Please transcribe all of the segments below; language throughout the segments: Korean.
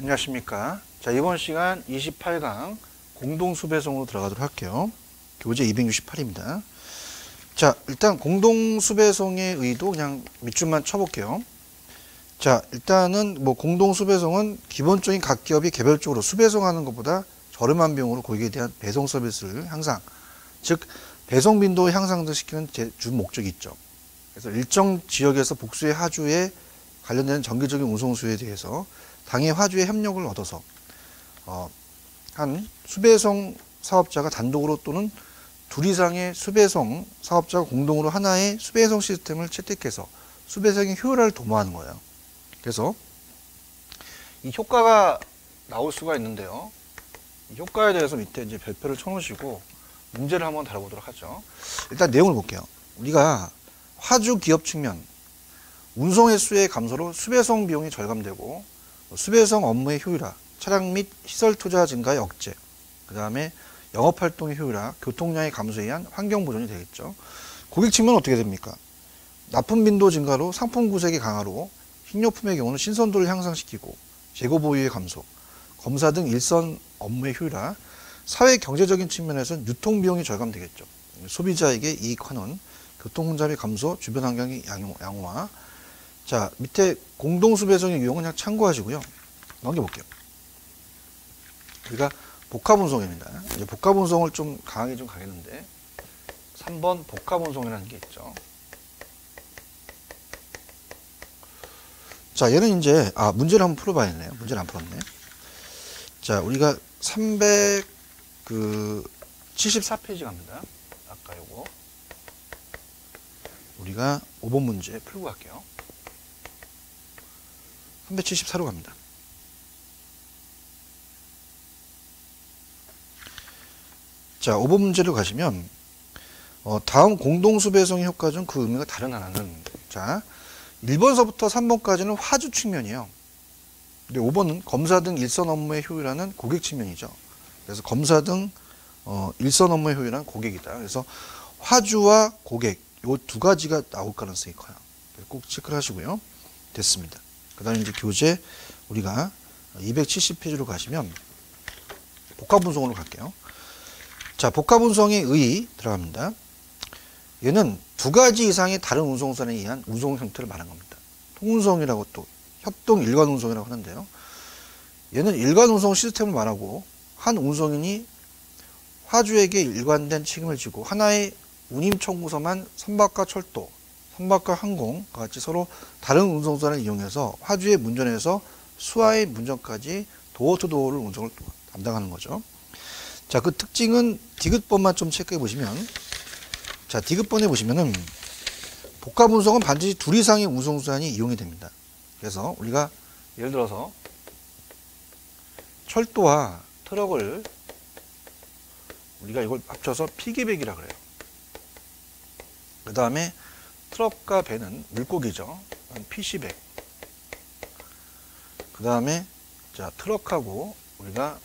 안녕하십니까. 자, 이번 시간 28강 공동수배송으로 들어가도록 할게요. 교재 268입니다. 자, 일단 공동수배송의 의도 그냥 밑줄만 쳐볼게요. 자, 일단은 뭐 공동수배송은 기본적인 각 기업이 개별적으로 수배송하는 것보다 저렴한 비용으로 고객에 대한 배송 서비스를 향상, 즉 배송 빈도 향상을 시키는 주 목적이 있죠. 그래서 일정 지역에서 복수의 하주에 관련된 정기적인 운송수에 대해서 당해 화주의 협력을 얻어서 한 수배송 사업자가 단독으로 또는 둘 이상의 수배송 사업자가 공동으로 하나의 수배송 시스템을 채택해서 수배송의 효율화를 도모하는 거예요. 그래서 이 효과가 나올 수가 있는데요. 이 효과에 대해서 밑에 이제 별표를 쳐놓으시고 문제를 한번 다뤄보도록 하죠. 일단 내용을 볼게요. 우리가 화주 기업 측면 운송 횟수의 감소로 수배송 비용이 절감되고 수배송 업무의 효율화, 차량 및 시설 투자 증가의 억제, 그 다음에 영업활동의 효율화, 교통량의 감소에 의한 환경 보존이 되겠죠. 고객 측면은 어떻게 됩니까? 납품 빈도 증가로 상품 구색의 강화로 식료품의 경우는 신선도를 향상시키고 재고 보유의 감소, 검사 등 일선 업무의 효율화, 사회 경제적인 측면에서는 유통 비용이 절감되겠죠. 소비자에게 이익환원, 교통 혼잡의 감소, 주변 환경의 양호화. 자, 밑에 공동수배송의 유형은 그냥 참고하시고요. 넘겨볼게요. 우리가 복합운송입니다. 이제 복합운송을 좀 강하게 좀 가겠는데 3번 복합운송이라는 게 있죠. 자, 얘는 이제 문제를 한번 풀어봐야겠네요. 문제를 안 풀었네. 자, 우리가 374페이지 갑니다. 아까 요거 우리가 5번 문제 풀고 갈게요. 374로 갑니다. 자, 5번 문제로 가시면 다음 공동수배송의 효과 중 그 의미가 다른 하나는, 자, 1번서부터 3번까지는 화주 측면이에요. 근데 5번은 검사 등 일선 업무의 효율화는 고객 측면이죠. 그래서 검사 등 일선 업무의 효율화는 고객이다. 그래서 화주와 고객 요 두 가지가 나올 가능성이 커요. 꼭 체크를 하시고요. 됐습니다. 그 다음에 이제 교재 우리가 270페이지로 가시면 복합운송으로 갈게요. 자, 복합운송의 의 들어갑니다. 얘는 두 가지 이상의 다른 운송선에 의한 운송 형태를 말하는 겁니다. 통운송이라고 또 협동 일관운송이라고 하는데요. 얘는 일관운송 시스템을 말하고 한 운송인이 화주에게 일관된 책임을 지고 하나의 운임 청구서만 선박과 철도, 선박과 항공과 같이 서로 다른 운송선을 이용해서 화주의 문전에서 수하의 문전까지 도어투도어를 운송을 담당하는 거죠. 자, 그 특징은 디귿번만 좀 체크해 보시면, 자, 디귿번에 보시면은 복합운송은 반드시 둘 이상의 운송수단이 이용이 됩니다. 그래서 우리가 예를 들어서 철도와 트럭을 우리가 이걸 합쳐서 피기백이라 그래요. 그 다음에 트럭과 배는 물고기죠. 피시백. 그 다음에 자, 트럭하고 우리가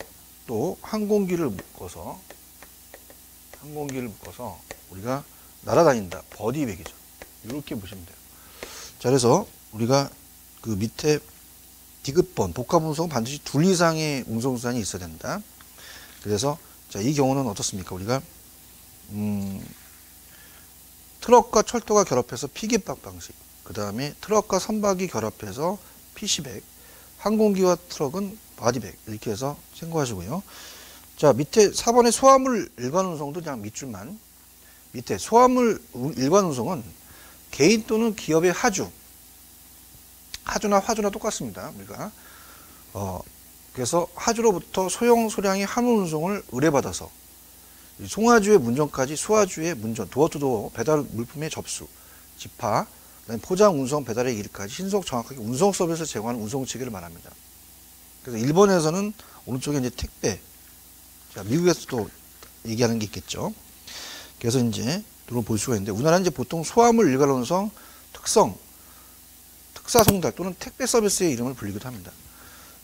또 항공기를 묶어서 우리가 날아다닌다. 버디백이죠. 이렇게 보시면 돼요. 자, 그래서 우리가 그 밑에 디귿번 복합운송은 반드시 둘 이상의 운송수단이 있어야 된다. 그래서 자, 이 경우는 어떻습니까? 우리가 트럭과 철도가 결합해서 피깃박 방식, 그 다음에 트럭과 선박이 결합해서 피시백, 항공기와 트럭은 바디백, 이렇게 해서 참고하시고요. 자, 밑에 4번의 소화물 일관운송도 그냥 밑줄만. 밑에 소화물 일관운송은 개인 또는 기업의 하주나 화주나 똑같습니다. 우리가 그래서 하주로부터 소형 소량의 화물 운송을 의뢰받아서 송화주의 문전까지 수화주의 문전, 도어투도어 배달 물품의 접수, 집하, 그다음에 포장, 운송, 배달에 이르기까지 신속 정확하게 운송 서비스를 제공하는 운송 체계를 말합니다. 그래서 일본에서는 오른쪽에 이제 택배, 자, 미국에서도 얘기하는 게 있겠죠. 그래서 이제 이걸 볼 수가 있는데, 우리나라는 이제 보통 소화물 일괄운송, 특사 송달 또는 택배 서비스의 이름을 불리기도 합니다.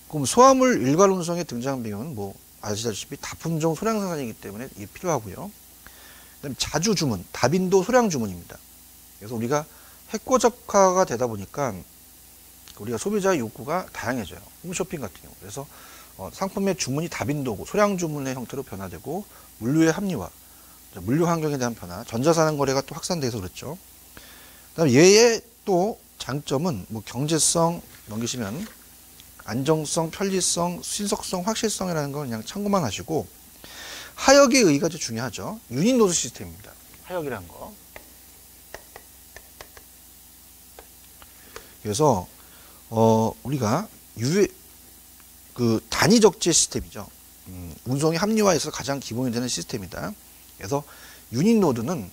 그럼 소화물 일괄운송의 등장 배경은 뭐 아시다시피 다품종 소량 생산이기 때문에 이게 필요하고요. 그다음에 자주 주문, 다빈도 소량 주문입니다. 그래서 우리가 핵고적화가 되다 보니까 우리가 소비자의 욕구가 다양해져요. 홈쇼핑 같은 경우. 그래서 상품의 주문이 다빈도고 소량 주문의 형태로 변화되고 물류의 합리화, 물류 환경에 대한 변화, 전자산업 거래가 또 확산돼서 그렇죠. 그다음 얘의 또 장점은 뭐 경제성 넘기시면 안정성, 편리성, 신속성, 확실성이라는 건 그냥 참고만 하시고 하역의 의의가 좀 중요하죠. 유닛 노드 시스템입니다. 하역이라는 거. 그래서 우리가 단위 적재 시스템이죠. 운송이 합리화해서 가장 기본이 되는 시스템이다. 그래서 유닛 노드는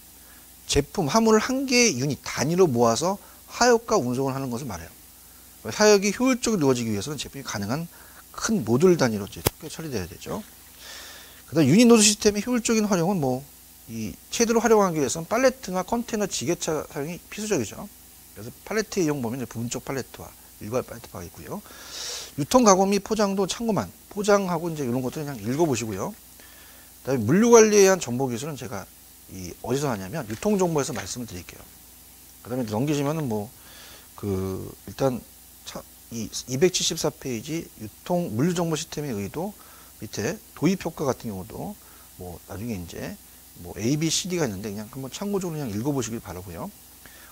제품 화물을 한 개의 유닛 단위로 모아서 하역과 운송을 하는 것을 말해요. 하역이 효율적으로 이루어지기 위해서는 제품이 가능한 큰 모듈 단위로 처리돼야 되죠. 그다음 유닛 노드 시스템의 효율적인 활용은 이 최대로 활용하기 위해서는 팔레트나 컨테이너 지게차 사용이 필수적이죠. 그래서 팔레트 이용 범위는 부분적 팔레트화, 일괄 팔레트화가 있고요. 유통 가공 및 포장도 참고만, 포장하고 이제 이런 것들은 그냥 읽어보시고요. 그다음에 물류 관리에 의한 정보 기술은 제가 어디서 하냐면 유통 정보에서 말씀을 드릴게요. 그다음에 넘기시면은 일단 이 274페이지 유통 물류 정보 시스템의 의도 밑에 도입 효과 같은 경우도 나중에 이제 A, B, C, D가 있는데 그냥 한번 참고적으로 그냥 읽어보시길 바라고요.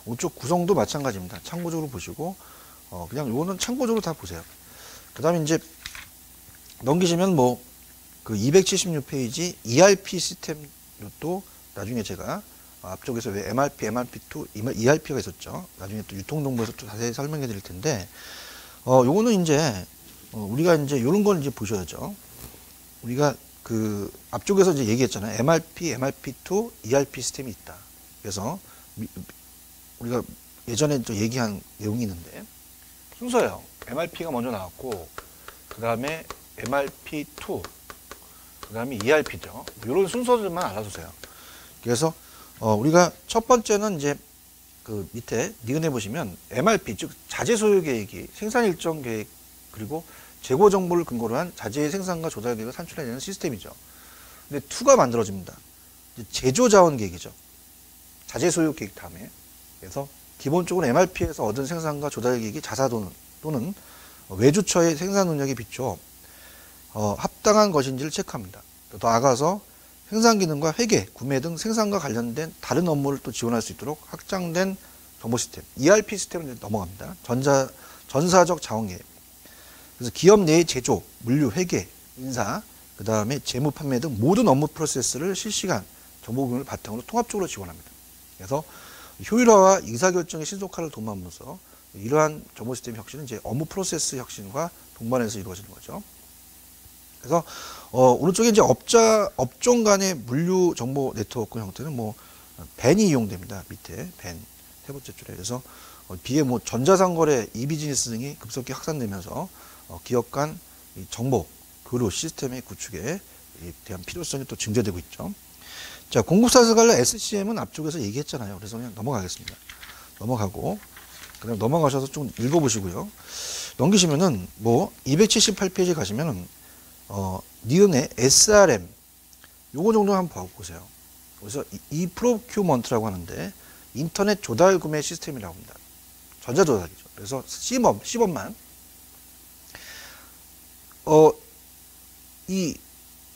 오쪽 구성도 마찬가지입니다. 참고적으로 보시고 그냥 요거는 참고적으로 다 보세요. 그다음에 이제 넘기시면 276페이지 ERP 시스템 도 나중에 제가 앞쪽에서 왜 MRP, MRP2, ERP가 있었죠. 나중에 또 유통정보에서 또 자세히 설명해 드릴 텐데 요거는 이제 우리가 이제 요런 걸 이제 보셔야죠. 우리가 앞쪽에서 이제 얘기했잖아요. MRP, MRP2, ERP 시스템이 있다. 그래서 우리가 예전에 또 얘기한 내용이 있는데 순서예요. MRP가 먼저 나왔고 그 다음에 MRP2, 그 다음에 ERP죠. 이런 순서들만 알아두세요. 그래서 우리가 첫 번째는 이제 밑에 니은에 보시면 MRP, 즉 자재 소요 계획이 생산 일정 계획 그리고 재고 정보를 근거로 한 자재의 생산과 조달 계획을 산출해내는 시스템이죠. 근데 2가 만들어집니다. 제조 자원 계획이죠. 자재 소요 계획 다음에. 그래서 기본적으로 MRP에서 얻은 생산과 조달 계획이 자사 또는 외주처의 생산 능력에 비춰 합당한 것인지를 체크합니다. 더 나아가서 생산 기능과 회계, 구매 등 생산과 관련된 다른 업무를 또 지원할 수 있도록 확장된 정보 시스템, ERP 시스템으로 넘어갑니다. 전사적 자원 계획. 그래서 기업 내의 제조, 물류, 회계, 인사, 그 다음에 재무 판매 등 모든 업무 프로세스를 실시간 정보 공유를 바탕으로 통합적으로 지원합니다. 그래서 효율화와 의사결정의 신속화를 도모하면서 이러한 정보 시스템 혁신은 이제 업무 프로세스 혁신과 동반해서 이루어지는 거죠. 그래서 오른쪽에 이제 업종 간의 물류 정보 네트워크 형태는 벤이 이용됩니다. 밑에 벤 세 번째 줄에. 그래서 비에 전자상거래, 이비즈니스 등이 급속히 확산되면서 기업 간 정보 교류 시스템의 구축에 대한 필요성이 또 증대되고 있죠. 자, 공급사에서 관련 SCM은 앞쪽에서 얘기했잖아요. 그래서 그냥 넘어가겠습니다. 넘어가고 그다음 넘어가셔서 좀 읽어보시고요. 넘기시면은 278페이지 가시면은 니은의 SRM 요거 정도 한번 보세요. 그래서 이 프로큐먼트라고 하는데 인터넷 조달 구매 시스템이라고 합니다. 전자 조달이죠. 그래서 시범만 이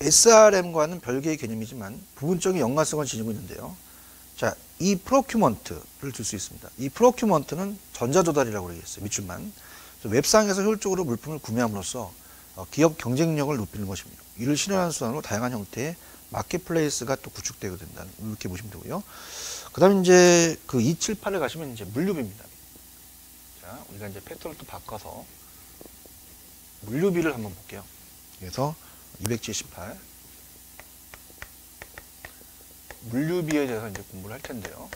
SRM과는 별개의 개념이지만 부분적인 연관성을 지니고 있는데요. 자, 이 프로큐먼트를 줄 수 있습니다. 이 프로큐먼트는 전자조달이라고 그러겠어요. 밑줄만. 웹상에서 효율적으로 물품을 구매함으로써 기업 경쟁력을 높이는 것입니다. 이를 실현하는 수단으로 다양한 형태의 마켓플레이스가 또 구축되게 된다는, 이렇게 보시면 되고요. 그 다음에 이제 278에 가시면 이제 물류비입니다. 자, 우리가 이제 패턴을 또 바꿔서 물류비를 한번 볼게요. 그래서 278 물류비에 대해서 이제 공부를 할 텐데요.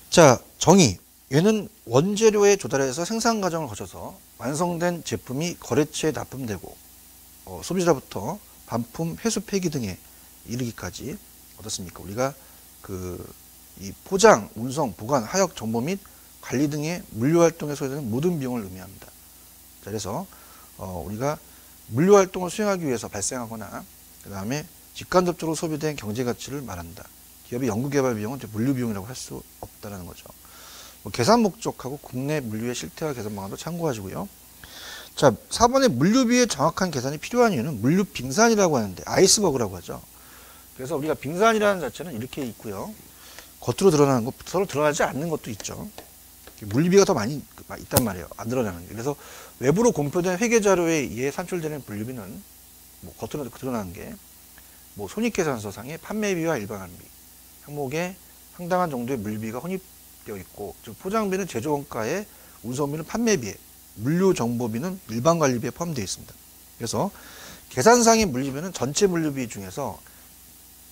자, 정의. 얘는 원재료의 조달에서 생산 과정을 거쳐서 완성된 제품이 거래처에 납품되고 소비자로부터 반품, 회수, 폐기 등에 이르기까지 어떻습니까? 우리가 이 포장, 운송, 보관, 하역, 정보 및 관리 등의 물류 활동에 소요되는 모든 비용을 의미합니다. 자, 그래서 우리가 물류 활동을 수행하기 위해서 발생하거나 그 다음에 직간접적으로 소비된 경제 가치를 말한다. 기업의 연구개발 비용은 물류 비용이라고 할 수 없다는 거죠. 뭐 계산 목적하고 국내 물류의 실태화 개선 방안도 참고하시고요. 자, 4번에 물류비의 정확한 계산이 필요한 이유는 물류 빙산이라고 하는데 아이스버그라고 하죠. 그래서 우리가 빙산이라는 자체는 이렇게 있고요. 겉으로 드러나는 것, 서로 드러나지 않는 것도 있죠. 물류비가 더 많이 있단 말이에요. 안 드러나는 게. 그래서 외부로 공표된 회계자료에 의해 산출되는 물류비는 뭐 겉으로 드러나는 게 뭐 손익계산서상의 판매비와 일반환비 항목에 상당한 정도의 물류비가 혼입되어 있고, 즉 포장비는 제조원가에, 운송비는 판매비에, 물류정보비는 일반관리비에 포함되어 있습니다. 그래서 계산상의 물류비는 전체 물류비 중에서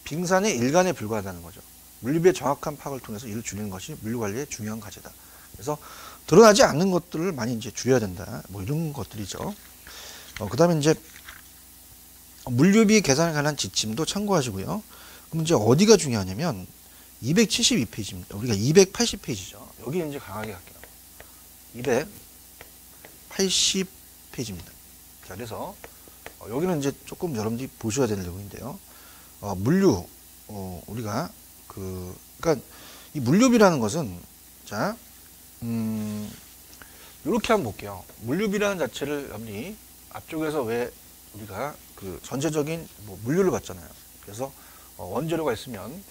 빙산의 일간에 불과하다는 거죠. 물류비의 정확한 파악을 통해서 이를 줄이는 것이 물류관리의 중요한 과제다. 그래서 드러나지 않는 것들을 많이 이제 줄여야 된다. 뭐 이런 것들이죠. 그 다음에 이제 물류비 계산에 관한 지침도 참고하시고요. 그럼 이제 어디가 중요하냐면 272페이지입니다. 우리가 280페이지죠. 여기 이제 강하게 할게요. 280페이지입니다. 자, 그래서 여기는 이제 조금 여러분들이 보셔야 되는 내용인데요. 물류, 우리가 그러니까 이 물류비라는 것은, 자, 이렇게 한번 볼게요. 물류비라는 자체를 여러분이 앞쪽에서 왜 우리가 그 전체적인 뭐 물류를 봤잖아요. 그래서 원재료가 있으면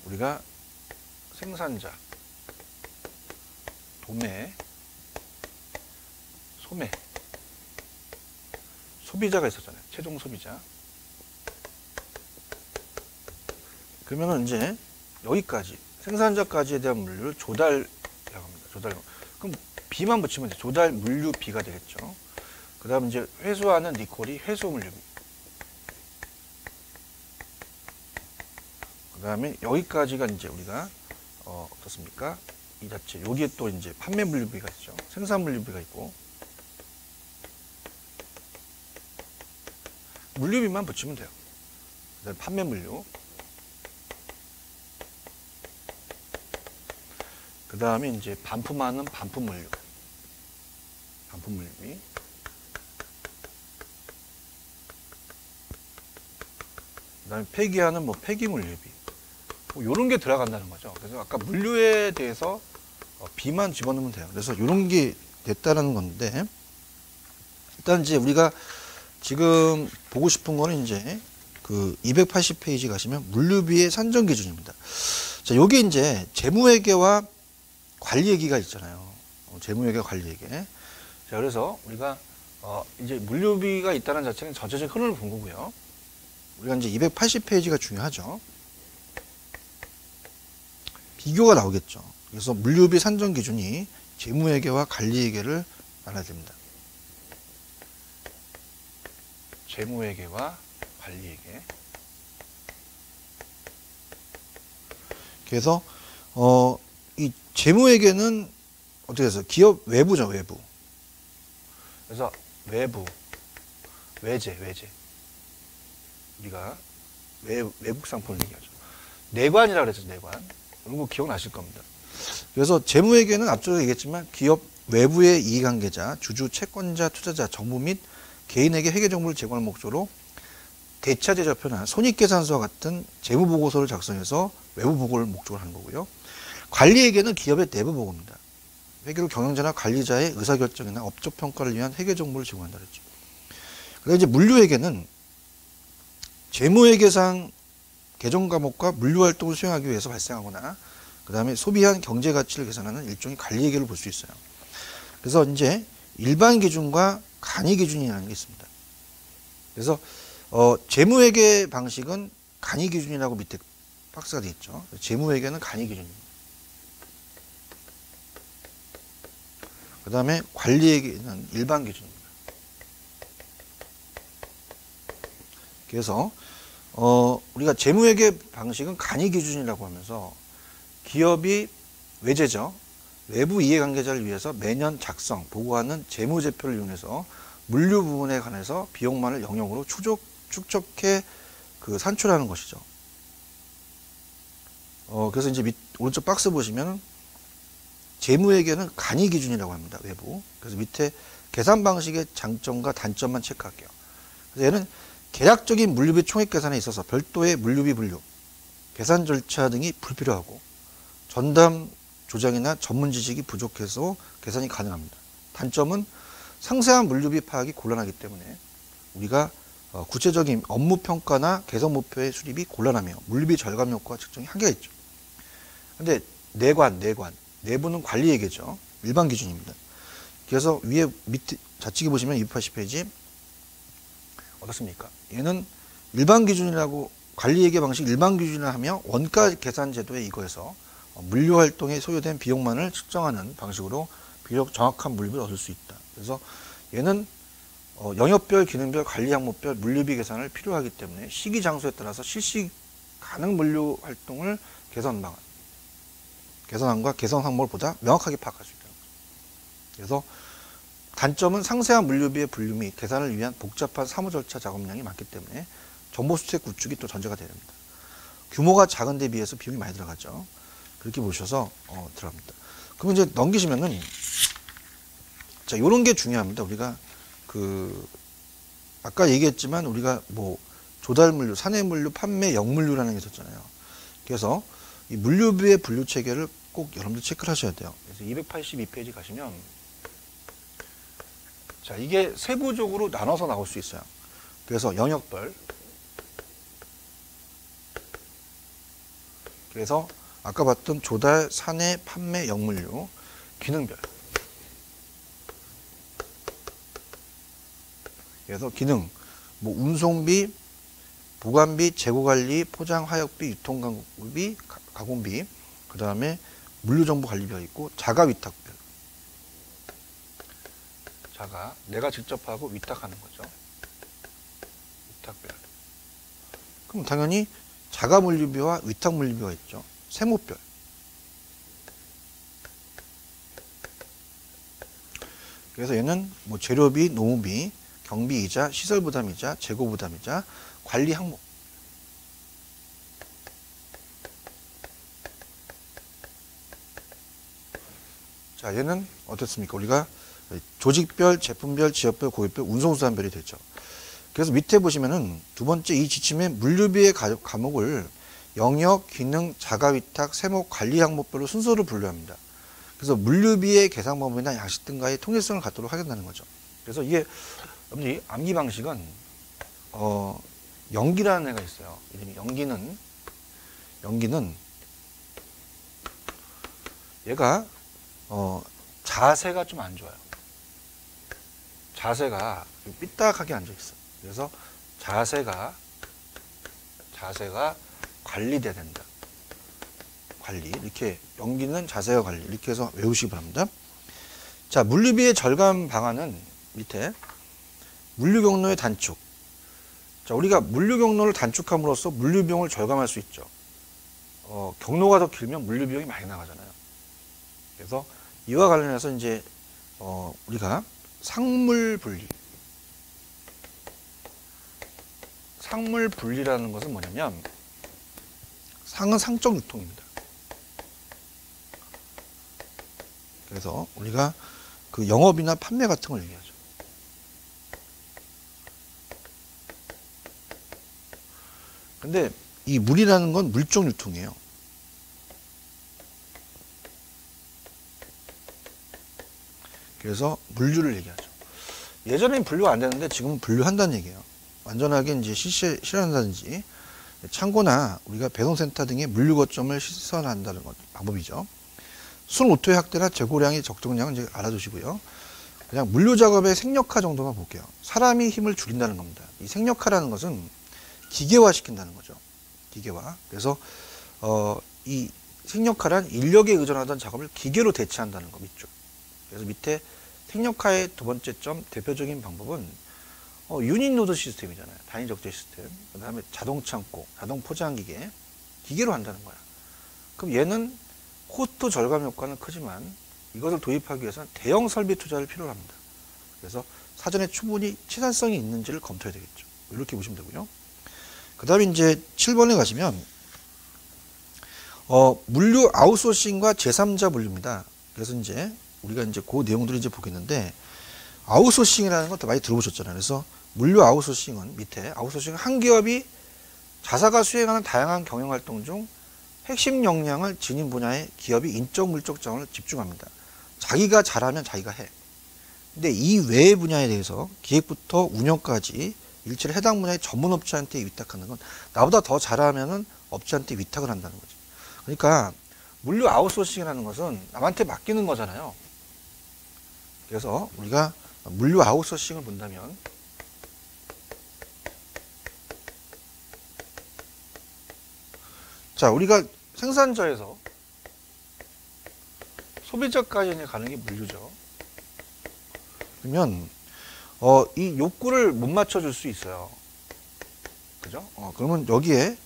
우리가 생산자, 도매, 소매, 소비자가 있었잖아요. 최종 소비자. 그러면은 이제 여기까지 생산자까지에 대한 물류를 조달이라고 합니다. 조달. 그럼 비만 붙이면 이제 조달 물류비가 되겠죠. 그 다음 이제 회수하는 리콜이 회수 물류비. 그 다음에 여기까지가 이제 우리가 어떻습니까? 이 자체 여기에 또 이제 판매 물류비가 있죠. 생산 물류비가 있고 물류비만 붙이면 돼요. 그다음에 판매 물류. 그 다음에 이제 반품하는 반품 물류. 반품 물류비. 그 다음에 폐기하는 뭐 폐기 물류비. 뭐 요런 게 들어간다는 거죠. 그래서 아까 물류에 대해서 비만 집어넣으면 돼요. 그래서 요런 게 됐다는 건데, 일단 이제 우리가 지금 보고 싶은 거는 이제 그 280페이지 가시면 물류비의 산정 기준입니다. 자, 요게 이제 재무회계와 관리회계가 있잖아요. 재무회계 관리회계. 자, 그래서 우리가 이제 물류비가 있다는 자체는 전체적인 흐름을 본 거고요. 우리가 이제 280페이지가 중요하죠. 비교가 나오겠죠. 그래서 물류비 산정 기준이 재무회계와 관리회계를 알아야 됩니다. 재무회계와 관리회계. 그래서 이 재무회계는 어떻게 해서 기업 외부죠, 외부. 그래서 외부, 외제. 우리가 외국 상품을 얘기하죠. 내관이라고 그랬죠, 내관. 이런 거 기억나실 겁니다. 그래서 재무회계는 앞쪽에 얘기했지만 기업 외부의 이해관계자, 주주, 채권자, 투자자, 정부 및 개인에게 회계 정보를 제공할 목적으로 대차 제조표나 손익계산서와 같은 재무보고서를 작성해서 외부 보고를 목적으로 하는 거고요. 관리회계는 기업의 내부 보고입니다. 회계로 경영자나 관리자의 의사결정이나 업적 평가를 위한 회계 정보를 제공한다 그랬죠. 그리고 이제 물류회계는 재무회계상 개정 과목과 물류 활동을 수행하기 위해서 발생하거나 그 다음에 소비한 경제 가치를 계산하는 일종의 관리회계를 볼 수 있어요. 그래서 이제 일반 기준과 간이 기준이라는 게 있습니다. 그래서 재무회계 방식은 간이 기준이라고 밑에 박스가 되어 있죠. 재무회계는 간이 기준입니다. 그 다음에 관리회계는 일반 기준입니다. 그래서 우리가 재무회계 방식은 간이 기준이라고 하면서 기업이 외제죠. 외부 이해관계자를 위해서 매년 작성, 보고하는 재무제표를 이용해서 물류 부분에 관해서 비용만을 영역으로 축적해 산출하는 것이죠. 그래서 이제 오른쪽 박스 보시면 재무회계는 간이 기준이라고 합니다. 외부. 그래서 밑에 계산 방식의 장점과 단점만 체크할게요. 그래서 얘는 계략적인 물류비 총액 계산에 있어서 별도의 물류비 분류, 계산 절차 등이 불필요하고 전담 조작이나 전문 지식이 부족해서 계산이 가능합니다. 단점은 상세한 물류비 파악이 곤란하기 때문에 우리가 구체적인 업무 평가나 개선 목표의 수립이 곤란하며 물류비 절감 효과 측정이 한계가 있죠. 근데 내부는 관리 예계죠. 일반 기준입니다. 그래서 위에 밑에 좌측에 보시면 280페이지 어떻습니까? 얘는 일반 기준이라고 관리 예계 방식 일반 기준이라 하며 원가 계산 제도에 이거해서 물류 활동에 소요된 비용만을 측정하는 방식으로 비록 정확한 물류비를 얻을 수 있다. 그래서 얘는 영역별, 기능별, 관리 항목별 물류비 계산을 필요하기 때문에 시기, 장소에 따라서 실시 가능 물류 활동을 개선안과 개선 항목을 보다 명확하게 파악할 수 있다는 거죠. 그래서 단점은 상세한 물류비의 분류 및 계산을 위한 복잡한 사무 절차 작업량이 많기 때문에 정보 수색 구축이 또 전제가 되야 됩니다. 규모가 작은 데 비해서 비용이 많이 들어가죠. 그렇게 보셔서 들어갑니다. 그럼 이제 넘기시면은 자, 요런 게 중요합니다. 우리가 아까 얘기했지만 우리가 뭐 조달 물류, 사내 물류, 판매 역물류라는 게 있었잖아요. 그래서 이 물류비의 분류 체계를 꼭 여러분들 체크를 하셔야 돼요. 그래서 282페이지 가시면 자, 이게 세부적으로 나눠서 나올 수 있어요. 그래서 영역별. 그래서 아까 봤던 조달, 사내, 판매, 역물류, 기능별. 그래서 기능, 뭐 운송비, 보관비, 재고관리, 포장, 화역비, 유통가공비, 가공비, 그 다음에 물류정보관리비가 있고 자가위탁별. 자가, 내가 직접 하고 위탁하는 거죠. 위탁별. 그럼 당연히 자가물류비와 위탁물류비가 있죠. 세무별. 그래서 얘는 뭐 재료비, 노무비, 경비이자, 시설부담이자, 재고부담이자, 관리 항목. 자, 얘는 어떻습니까? 우리가 조직별, 제품별, 지역별, 고객별, 운송수단별이 되죠. 그래서 밑에 보시면은 두 번째 이 지침의 물류비의 과목을 영역, 기능, 자가위탁, 세목, 관리 항목별로 순서를 분류합니다. 그래서 물류비의 계산 방법이나 양식 등과의 통일성을 갖도록 하겠다는 거죠. 그래서 이게 여러분들이 암기 방식은 연기라는 애가 있어요. 이름이 연기는 얘가 자세가 좀 안 좋아요. 자세가 삐딱하게 앉아 있어. 그래서 자세가 관리돼야 된다. 관리 이렇게 연기는 자세가 관리 이렇게 해서 외우시기 바랍니다. 자, 물류비의 절감 방안은 밑에 물류 경로의 단축. 자, 우리가 물류 경로를 단축함으로써 물류 비용을 절감할 수 있죠. 경로가 더 길면 물류 비용이 많이 나가잖아요. 그래서 이와 관련해서 이제 우리가 상물 분리라는 것은 뭐냐면 상은 상적 유통입니다. 그래서 우리가 그 영업이나 판매 같은 걸 얘기하죠. 근데 이 물이라는 건 물적 유통이에요. 그래서 물류를 얘기하죠. 예전엔 분류가 안 되는데 지금은 분류한다는 얘기예요. 완전하게 이제 실현한다든지 창고나 우리가 배송센터 등의 물류 거점을 시설한다는 방법이죠. 순오토의 확대나 재고량의 적정량은 이제 알아두시고요. 그냥 물류 작업의 생력화 정도만 볼게요. 사람이 힘을 줄인다는 겁니다. 이 생력화라는 것은 기계화 시킨다는 거죠. 기계화. 그래서 이 생력화란 인력에 의존하던 작업을 기계로 대체한다는 거 밑줄. 그래서 밑에 생력화의 두 번째 점 대표적인 방법은 유닛 노드 시스템이잖아요. 단위 적재 시스템. 그 다음에 자동 창고, 자동 포장 기계로 한다는 거야. 그럼 얘는 코스트 절감 효과는 크지만 이것을 도입하기 위해서는 대형 설비 투자를 필요로 합니다. 그래서 사전에 충분히 치산성이 있는지를 검토해야 되겠죠. 이렇게 보시면 되고요. 그 다음에 이제 7번에 가시면 물류 아웃소싱과 제3자 물류입니다. 그래서 이제 우리가 이제 그 내용들을 이제 보겠는데 아웃소싱이라는 것도 많이 들어보셨잖아요. 그래서 물류 아웃소싱은 밑에 아웃소싱은 한 기업이 자사가 수행하는 다양한 경영활동 중 핵심 역량을 지닌 분야의 기업이 인적 물적 자원을 집중합니다. 자기가 잘하면 자기가 해. 근데 이 외의 분야에 대해서 기획부터 운영까지 일체를 해당 분야의 전문 업체한테 위탁하는 건 나보다 더 잘하면은 업체한테 위탁을 한다는 거죠. 그러니까 물류 아웃소싱이라는 것은 남한테 맡기는 거잖아요. 그래서 우리가 물류 아웃소싱을 본다면 자, 우리가 생산자에서 소비자까지 가는 게 물류죠. 그러면 이 욕구를 못 맞춰줄 수 있어요. 그죠? 그러면 여기에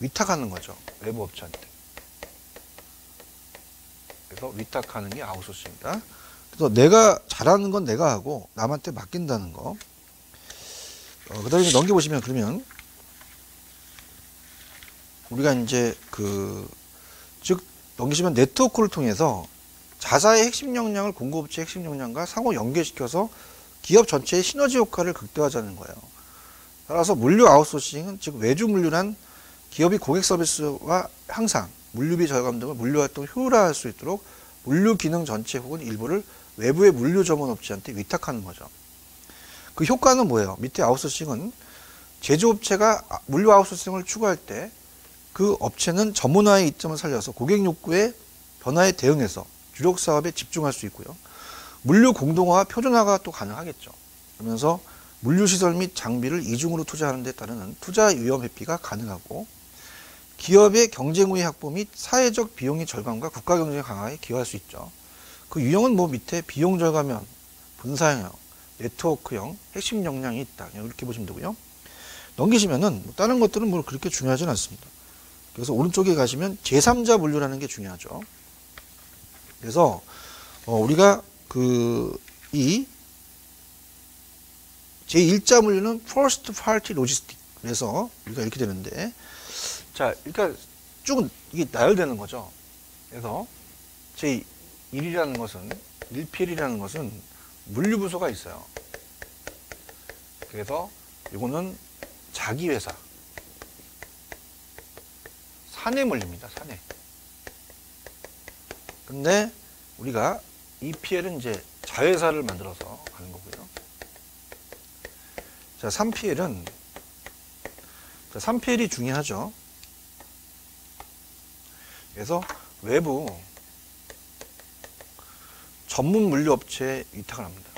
위탁하는 거죠. 외부 업체한테. 그래서 위탁하는 게 아웃소싱입니다. 그래서 내가 잘하는 건 내가 하고 남한테 맡긴다는 거. 그 다음에 넘겨보시면 그러면 우리가 이제 즉 넘기시면 네트워크를 통해서 자사의 핵심 역량을 공급업체 핵심 역량과 상호 연계시켜서 기업 전체의 시너지 효과를 극대화하자는 거예요. 따라서 물류 아웃소싱은 즉 외주 물류란 기업이 고객 서비스와 향상, 물류비 절감 등을 물류 활동을 효율화할 수 있도록 물류 기능 전체 혹은 일부를 외부의 물류 전문 업체한테 위탁하는 거죠. 그 효과는 뭐예요? 밑에 아웃소싱은 제조업체가 물류 아웃소싱을 추구할 때 그 업체는 전문화의 이점을 살려서 고객 욕구의 변화에 대응해서 주력 사업에 집중할 수 있고요. 물류 공동화와 표준화가 또 가능하겠죠. 그러면서 물류 시설 및 장비를 이중으로 투자하는 데 따르는 투자 위험 회피가 가능하고 기업의 경쟁 우위 확보 및 사회적 비용의 절감과 국가 경쟁 강화에 기여할 수 있죠. 그 유형은 뭐 밑에 비용 절감형, 분사형, 네트워크형, 핵심 역량이 있다. 이렇게 보시면 되고요. 넘기시면은 다른 것들은 뭐 그렇게 중요하진 않습니다. 그래서 오른쪽에 가시면 제3자 물류라는 게 중요하죠. 그래서 우리가 이 제1자 물류는 First Party Logistics. 그래서 우리가 이렇게 되는데, 자, 그러니까 쭉 이게 나열되는 거죠. 그래서 제1이라는 것은 1PL이라는 것은 물류 부서가 있어요. 그래서 이거는 자기 회사, 사내 물류입니다. 사내. 근데 우리가 EPL은 이제 자회사를 만들어서 가는 거고요. 자, 3PL은 3PL이 중요하죠. 그래서 외부 전문 물류 업체에 위탁을 합니다.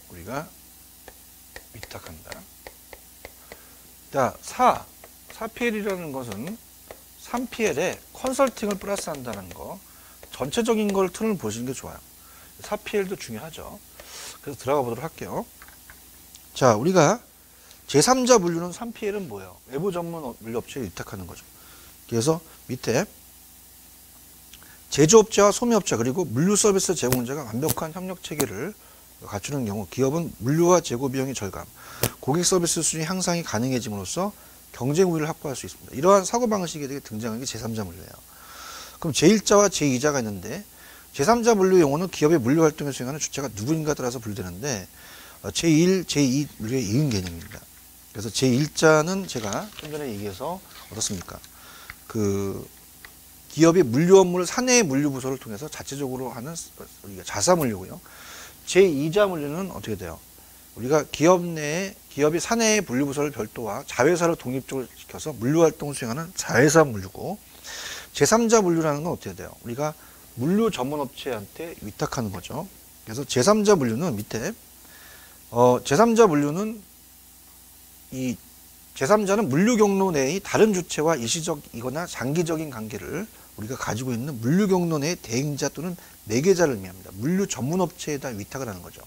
우리가 위탁한다. 자, 4PL이라는 것은 3PL에 컨설팅을 플러스 한다는 거. 전체적인 걸 틀을 보시는 게 좋아요. 4PL도 중요하죠. 그래서 들어가 보도록 할게요. 자, 우리가 제3자 물류는 3PL은 뭐예요? 외부 전문 물류업체에 위탁하는 거죠. 그래서 밑에 제조업체와 소매업체 그리고 물류 서비스 제공자가 완벽한 협력 체계를 갖추는 경우 기업은 물류와 재고 비용의 절감, 고객 서비스 수준 향상이 가능해짐으로써 경쟁 우위를 확보할 수 있습니다. 이러한 사고방식에 등장하는 게 제3자 물류예요. 그럼 제1자와 제2자가 있는데 제3자 물류 용어는 기업의 물류 활동에 수행하는 주체가 누구인가 따라서 분류되는데 제1, 제2 물류의 이은 개념입니다. 그래서 제1자는 제가 좀 전에 얘기해서 어떻습니까? 기업이 물류 업무를 사내의 물류 부서를 통해서 자체적으로 하는 우리가 자사 물류고요. 제2자 물류는 어떻게 돼요? 우리가 기업이 사내의 물류 부서를 별도와 자회사를 독립적으로 시켜서 물류 활동을 수행하는 자회사 물류고, 제3자 물류라는 건 어떻게 돼요? 우리가 물류 전문 업체한테 위탁하는 거죠. 그래서 제3자 물류는 밑에 제3자 물류는 이 제3자는 물류 경로 내의 다른 주체와 일시적이거나 장기적인 관계를 우리가 가지고 있는 물류 경로 내의 대행자 또는 매개자를 의미합니다. 물류 전문 업체에다 위탁을 하는 거죠.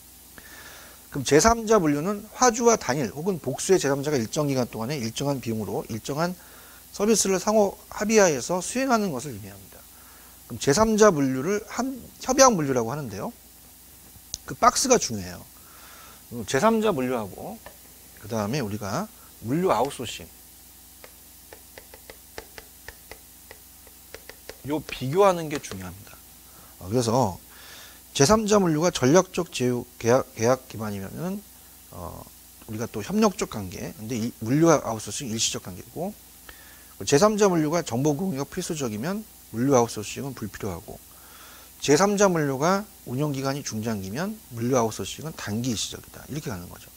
그럼 제3자 물류는 화주와 단일 혹은 복수의 제3자가 일정 기간 동안에 일정한 비용으로 일정한 서비스를 상호 합의하에서 수행하는 것을 의미합니다. 그럼 제3자 물류를 협약 물류라고 하는데요. 그 박스가 중요해요. 제3자 물류하고 그 다음에 우리가 물류 아웃소싱 요 비교하는 게 중요합니다. 그래서 제3자 물류가 전략적 제휴 계약 기반이면 우리가 또 협력적 관계, 근데 이 물류와 아웃소싱 일시적 관계고, 제3자 물류가 정보 공유가 필수적이면 물류 아웃소싱은 불필요하고, 제3자 물류가 운영기간이 중장기면 물류 아웃소싱은 단기 일시적이다. 이렇게 가는 거죠.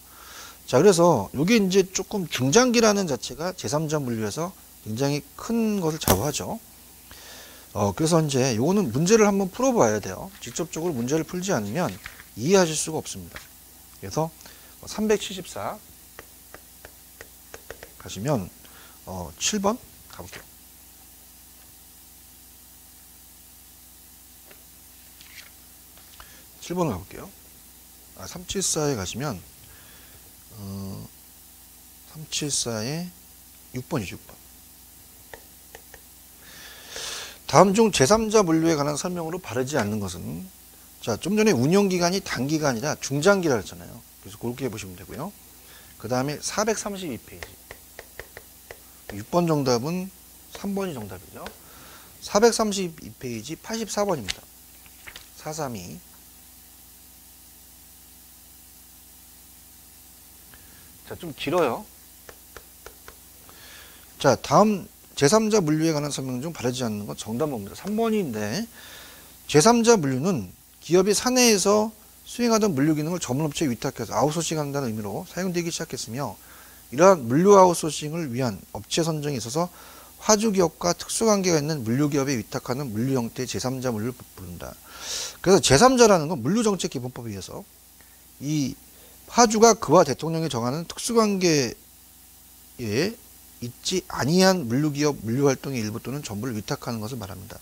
자, 그래서 이게 이제 조금 중장기라는 자체가 제3자 물류에서 굉장히 큰 것을 좌우하죠. 그래서 이제 요거는 문제를 한번 풀어봐야 돼요. 직접적으로 문제를 풀지 않으면 이해하실 수가 없습니다. 그래서 374 가시면 7번 가볼게요. 7번을 가볼게요. 374에 가시면 374에 6번이죠. 6번. 다음 중 제3자 물류에 관한 설명으로 바르지 않는 것은, 자, 좀 전에 운영기간이 단기가 아니라 중장기라 했잖아요. 그래서 그렇게 보시면 되고요. 그 다음에 432페이지. 6번 정답은 3번이 정답이죠. 432페이지 84번입니다. 432. 자, 좀 길어요. 자, 다음 제3자 물류에 관한 설명 중 바르지 않는 건 정답 뭡니다. 3번인데, 제3자 물류는 기업이 사내에서 수행하던 물류 기능을 전문업체에 위탁해서 아웃소싱한다는 의미로 사용되기 시작했으며, 이러한 물류 아웃소싱을 위한 업체 선정에 있어서 화주기업과 특수관계가 있는 물류기업에 위탁하는 물류 형태의 제3자 물류를 부른다. 그래서 제3자라는 건 물류정책기본법에 의해서 이 화주가 그와 대통령이 정하는 특수관계에 있지 아니한 물류기업 물류활동의 일부 또는 전부를 위탁하는 것을 말합니다.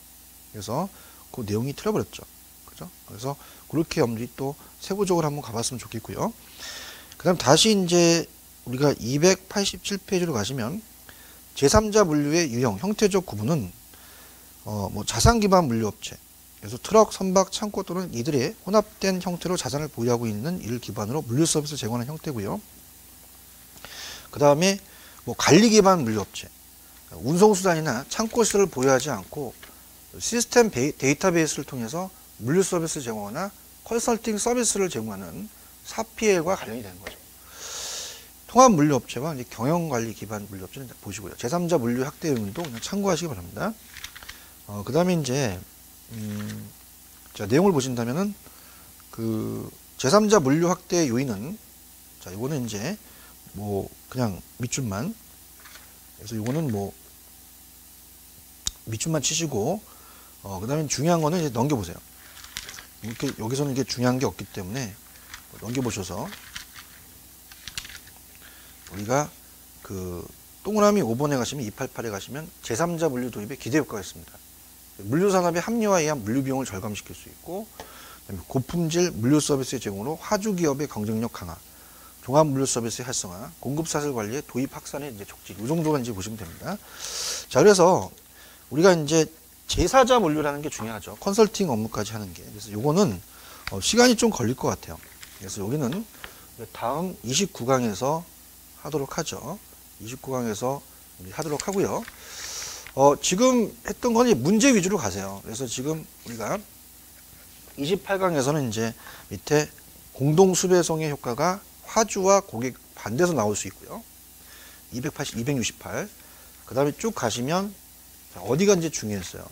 그래서 그 내용이 틀려버렸죠. 그죠? 그래서 그렇게 엄밀히 또 세부적으로 한번 가봤으면 좋겠고요. 그 다음 다시 이제 우리가 287페이지로 가시면 제3자 물류의 유형, 형태적 구분은 뭐 자산 기반 물류업체, 그래서 트럭, 선박, 창고 또는 이들의 혼합된 형태로 자산을 보유하고 있는 이를 기반으로 물류 서비스를 제공하는 형태고요. 그 다음에 뭐 관리 기반 물류업체, 운송수단이나 창고시설을 보유하지 않고 시스템 데이터베이스를 통해서 물류 서비스를 제공하거나 컨설팅 서비스를 제공하는 사피엘과 관련이 되는 거죠. 통합 물류업체와 이제 경영관리 기반 물류업체는 보시고요. 제3자 물류 확대 의문도 그냥 참고하시기 바랍니다. 그 다음에 이제 자, 내용을 보신다면은 그 제3자 물류 확대 요인은, 자, 이거는 이제 뭐 그냥 밑줄만, 그래서 이거는 뭐 밑줄만 치시고, 그 다음에 중요한 거는 이제 넘겨보세요. 이렇게 여기서는 이게 중요한 게 없기 때문에 넘겨보셔서 우리가 그 동그라미 5번에 가시면 288에 가시면 제3자 물류 도입에 기대 효과가 있습니다. 물류산업의 합리화에 의한 물류비용을 절감시킬 수 있고, 고품질 물류 서비스의 제공으로 화주기업의 경쟁력 강화, 종합 물류 서비스의 활성화, 공급 사슬 관리의 도입 확산의 이제 촉진, 이 정도가 이제 보시면 됩니다. 자, 그래서 우리가 이제 제4자 물류라는 게 중요하죠. 컨설팅 업무까지 하는 게. 그래서 요거는 시간이 좀 걸릴 것 같아요. 그래서 여기는 다음 29강에서 하도록 하죠. 29강에서 하도록 하고요. 지금 했던 건 문제 위주로 가세요. 그래서 지금 우리가 28강에서는 이제 밑에 공동수배성의 효과가 화주와 고객 반대에서 나올 수 있고요. 280, 268. 그 다음에 쭉 가시면 어디가 이제 중요했어요.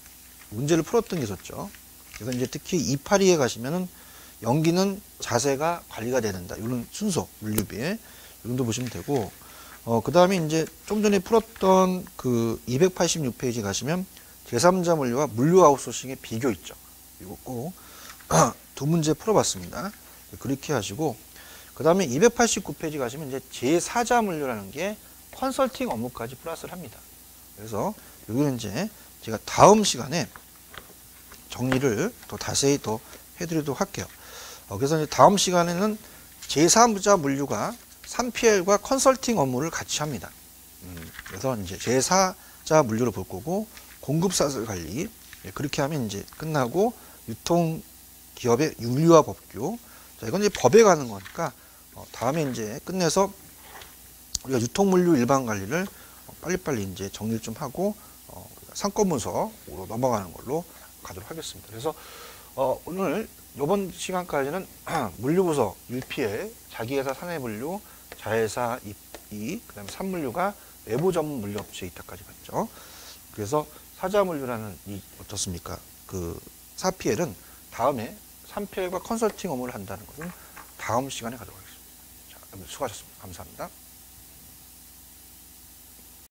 문제를 풀었던 게 있었죠. 그래서 이제 특히 282에 가시면은 연기는 자세가 관리가 돼야 된다. 이런 순서, 물류비에. 이 정도 보시면 되고, 그 다음에 이제 좀 전에 풀었던 그 286페이지 가시면 제3자 물류와 물류 아웃소싱의 비교 있죠. 이거 꼭 두 문제 풀어봤습니다. 그렇게 하시고, 그 다음에 289페이지 가시면 이제 제4자 물류라는 게 컨설팅 업무까지 플러스를 합니다. 그래서 여기는 이제 제가 다음 시간에 정리를 더 자세히 더 해드리도록 할게요. 그래서 이제 다음 시간에는 제3자 물류가 3PL과 컨설팅 업무를 같이 합니다. 그래서 이제 제4자 물류를 볼 거고, 공급사슬 관리, 그렇게 하면 이제 끝나고, 유통기업의 윤리화 법규. 자, 이건 이제 법에 가는 거니까, 다음에 이제 끝내서 우리가 유통물류 일반 관리를 빨리빨리 이제 정리를 좀 하고, 상권문서로 넘어가는 걸로 가도록 하겠습니다. 그래서, 오늘 이번 시간까지는 물류부서 1피해, 자기회사 사내분류, 자회사 입이, 그 다음에 산물류가 외부 전문 물류업체 이타까지 봤죠. 그래서 사자물류라는 이 어떻습니까? 그 4PL은 다음에 3PL과 컨설팅 업무를 한다는 것은 다음 시간에 가져가겠습니다. 자, 수고하셨습니다. 감사합니다.